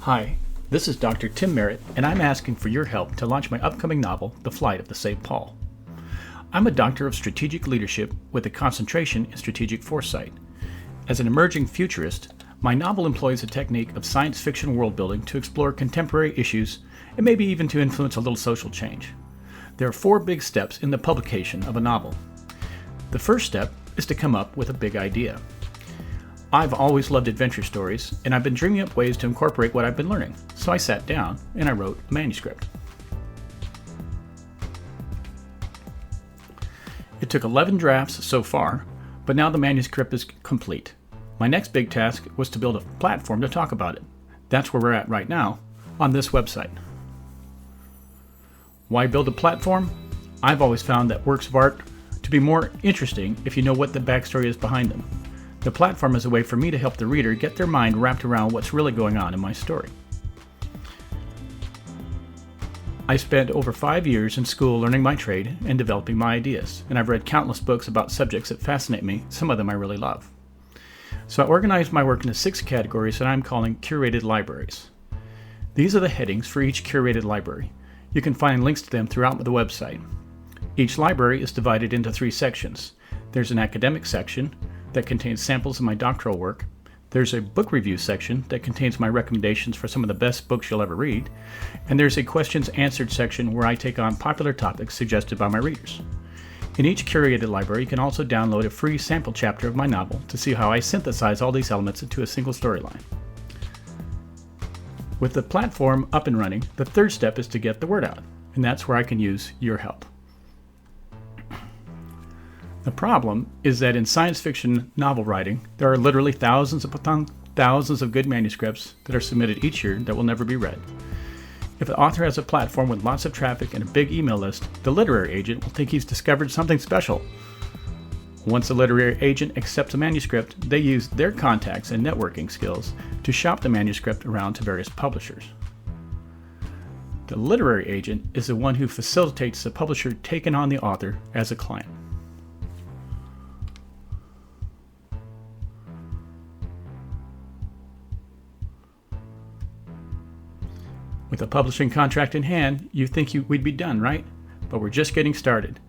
Hi, this is Dr. Tim Merritt, and I'm asking for your help to launch my upcoming novel, The Flight of the St. Paul. I'm a doctor of strategic leadership with a concentration in strategic foresight. As an emerging futurist, my novel employs a technique of science fiction world building to explore contemporary issues and maybe even to influence a little social change. There are 4 big steps in the publication of a novel. The first step is to come up with a big idea. I've always loved adventure stories, and I've been dreaming up ways to incorporate what I've been learning, so I sat down and I wrote a manuscript. It took 11 drafts so far, but now the manuscript is complete. My next big task was to build a platform to talk about it. That's where we're at right now, on this website. Why build a platform? I've always found that works of art to be more interesting if you know what the backstory is behind them. The platform is a way for me to help the reader get their mind wrapped around what's really going on in my story. I spent over 5 years in school learning my trade and developing my ideas, and I've read countless books about subjects that fascinate me, some of them I really love. So I organized my work into 6 categories that I'm calling curated libraries. These are the headings for each curated library. You can find links to them throughout the website. Each library is divided into 3 sections. There's an academic section that contains samples of my doctoral work. There's a book review section that contains my recommendations for some of the best books you'll ever read. And there's a questions answered section where I take on popular topics suggested by my readers. In each curated library, you can also download a free sample chapter of my novel to see how I synthesize all these elements into a single storyline. With the platform up and running, the third step is to get the word out, and that's where I can use your help. The problem is that in science fiction novel writing, there are literally thousands upon thousands of good manuscripts that are submitted each year that will never be read. If the author has a platform with lots of traffic and a big email list, the literary agent will think he's discovered something special. Once the literary agent accepts a manuscript, they use their contacts and networking skills to shop the manuscript around to various publishers. The literary agent is the one who facilitates the publisher taking on the author as a client. With a publishing contract in hand, you think we'd be done, right? But we're just getting started.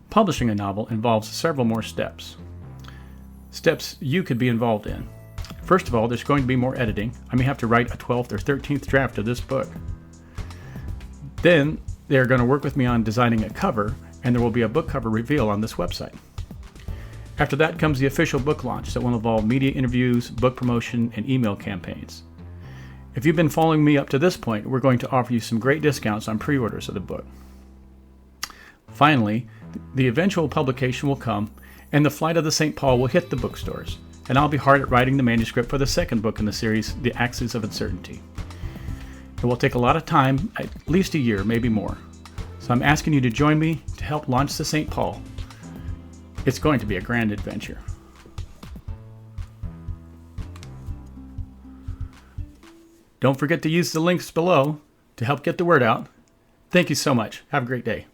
Publishing a novel involves several more steps. Steps you could be involved in. First of all, there's going to be more editing. I may have to write a 12th or 13th draft of this book. Then they're going to work with me on designing a cover, and there will be a book cover reveal on this website. After that comes the official book launch that will involve media interviews, book promotion, and email campaigns. If you've been following me up to this point, we're going to offer you some great discounts on pre-orders of the book. Finally, the eventual publication will come, and The Flight of the St. Paul will hit the bookstores, and I'll be hard at writing the manuscript for the second book in the series, The Axes of Uncertainty. It will take a lot of time, at least a year, maybe more. So I'm asking you to join me to help launch the St. Paul. It's going to be a grand adventure. Don't forget to use the links below to help get the word out. Thank you so much. Have a great day.